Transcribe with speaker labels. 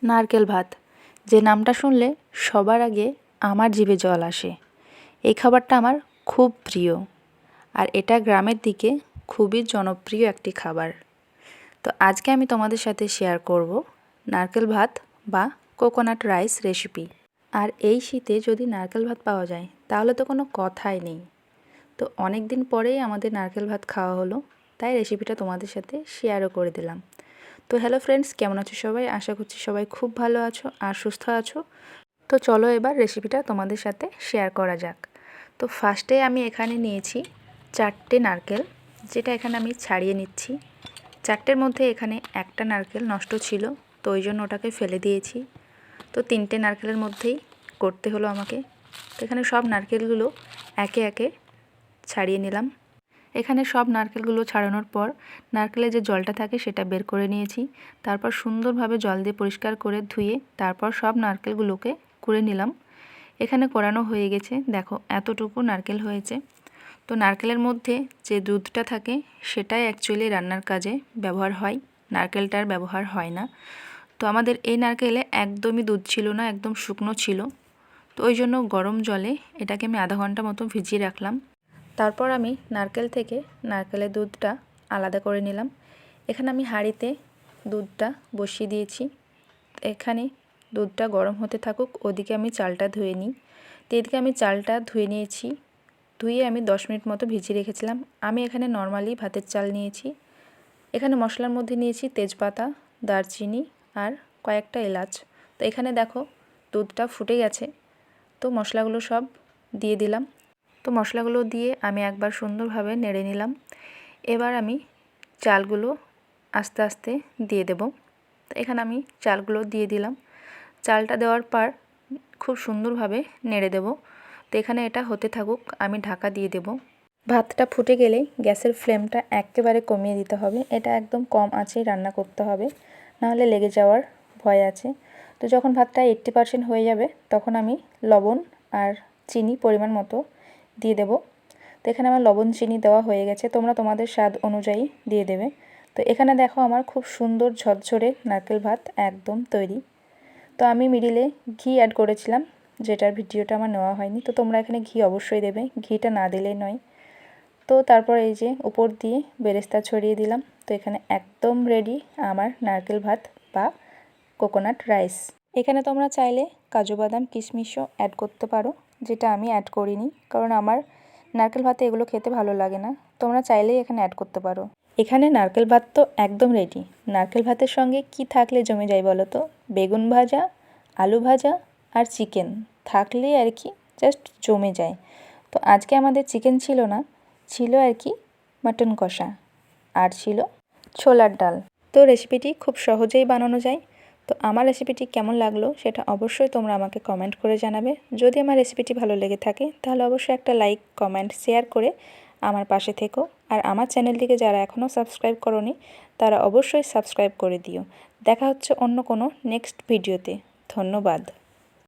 Speaker 1: নারকেল ভাত, যে নামটা শুনলে সবার আগে আমার জিভে জল আসে। এই খাবারটা আমার খুব প্রিয়, আর এটা গ্রামের দিকে খুবই জনপ্রিয় একটি খাবার। তো আজকে আমি তোমাদের সাথে শেয়ার করব নারকেল ভাত বা কোকোনাট রাইস রেসিপি। আর এই শীতে যদি নারকেল ভাত পাওয়া যায় তাহলে তো কোনো কথাই নেই। তো অনেক দিন পরেই আমাদের নারকেল ভাত খাওয়া হলো, তাই রেসিপিটা তোমাদের সাথে শেয়ারও করে দিলাম। তো হ্যালো ফ্রেন্ডস, কেমন আছো সবাই? আশা করছি সবাই খুব ভালো আছো আর সুস্থ আছো। তো চলো এবার রেসিপিটা তোমাদের সাথে শেয়ার করা যাক। তো ফার্স্টে আমি এখানে নিয়েছি 4টে নারকেল, যেটা এখানে আমি ছাড়িয়ে নিচ্ছি। 4টের মধ্যে এখানে একটা নারকেল নষ্ট ছিল, তো ওই জন্য ওটাকে ফেলে দিয়েছি। তো 3টে নারকেলের মধ্যেই করতে হলো আমাকে। তো এখানে সব নারকেলগুলো একে একে ছাড়িয়ে নিলাম। এখানে সব নারকেলগুলো ছাড়ানোর পর নারকেলের যে জলটা থাকে সেটা বের করে নিয়েছি। তারপর সুন্দরভাবে জল দিয়ে পরিষ্কার করে ধুয়ে তারপর সব নারকেলগুলোকে কুড়ে নিলাম। এখানে কোরানো হয়ে গেছে, দেখো এতটুকু নারকেল হয়েছে। তো নারকেলের মধ্যে যে দুধটা থাকে সেটাই অ্যাকচুয়ালি রান্নার কাজে ব্যবহার হয়, নারকেলটার ব্যবহার হয় না। তো আমাদের এই নারকেলে একদমই দুধ ছিল না, একদম শুকনো ছিল। তো ওই জন্য গরম জলে এটাকে আমি আধা ঘন্টা মতো ভিজিয়ে রাখলাম। তারপর আমি নারকেল থেকে নারকেলের দুধটা আলাদা করে নিলাম। এখানে আমি হাঁড়িতে দুধটা বসিয়ে দিয়েছি। এখানে দুধটা গরম হতে থাকুক, ওদিকে আমি চালটা ধুয়ে নিই। তো এদিকে আমি চালটা ধুয়ে নিয়েছি। ধুয়ে আমি 10 মিনিট মতো ভিজিয়ে রেখেছিলাম। আমি এখানে নর্মালি ভাতের চাল নিয়েছি। এখানে মশলার মধ্যে নিয়েছি তেজপাতা, দারচিনি আর কয়েকটা এলাচ। তো এখানে দেখো দুধটা ফুটে গেছে, তো মশলাগুলো সব দিয়ে দিলাম। তো মশলাগুলো দিয়ে আমি একবার সুন্দরভাবে নেড়ে নিলাম। এবার আমি চালগুলো আস্তে আস্তে দিয়ে দেব। তো এখানে আমি চালগুলো দিয়ে দিলাম। চালটা দেওয়ার পর খুব সুন্দরভাবে নেড়ে দেব। তো এখানে এটা হতে থাকুক, আমি ঢাকা দিয়ে দেব। ভাতটা ফুটে গেলে গ্যাসের ফ্লেমটা একেবারে কমিয়ে দিতে হবে। এটা একদম কম আঁচেই রান্না করতে হবে, নাহলে লেগে যাওয়ার ভয় আছে। তো যখন ভাতটা 80% হয়ে যাবে তখন আমি লবণ আর চিনি পরিমাণ মতো দিয়ে দেব। তো এখানে আমার লবণ চিনি দেওয়া হয়ে গেছে, তোমরা তোমাদের স্বাদ অনুযায়ী দিয়ে দেবে। তো এখানে দেখো আমার খুব সুন্দর ঝরঝরে নারকেল ভাত একদম তৈরি। তো আমি মিডিলে ঘি অ্যাড করেছিলাম, যেটার ভিডিওটা আমার নেওয়া হয়নি। তো তোমরা এখানে ঘি অবশ্যই দেবে, ঘিটা না দিলেই নয়। তো তারপর এই যে উপর দিয়ে বেরেস্তা ছড়িয়ে দিলাম। তো এখানে একদম রেডি আমার নারকেল ভাত বা কোকোনাট রাইস। এখানে তোমরা চাইলে কাজু বাদাম কিশমিশও অ্যাড করতে পারো, যেটা আমি অ্যাড করিনি, কারণ আমার নারকেল ভাতে এগুলো খেতে ভালো লাগে না। তোমরা চাইলেই এখানে অ্যাড করতে পারো। এখানে নারকেল ভাত তো একদম রেডি। নারকেল ভাতের সঙ্গে কি থাকলে জমে যায় বলো তো? বেগুন ভাজা, আলু ভাজা আর চিকেন থাকলেই আর কি জাস্ট জমে যায়। তো আজকে আমাদের চিকেন ছিল না, ছিল আর কি মাটন কষা, আর ছিল ছোলার ডাল। তো রেসিপিটি খুব সহজেই বানানো যায়। তো আমার রেসিপিটি কেমন লাগলো সেটা অবশ্যই তোমরা আমাকে কমেন্ট করে জানাবে। যদি আমার রেসিপিটি ভালো লেগে থাকে তাহলে অবশ্যই একটা লাইক, কমেন্ট, শেয়ার করে আমার পাশে থেকো। আর আমার চ্যানেলটিকে যারা এখনও সাবস্ক্রাইব করোনি তারা অবশ্যই সাবস্ক্রাইব করে দিও। দেখা হচ্ছে অন্য কোনো নেক্সট ভিডিওতে। ধন্যবাদ।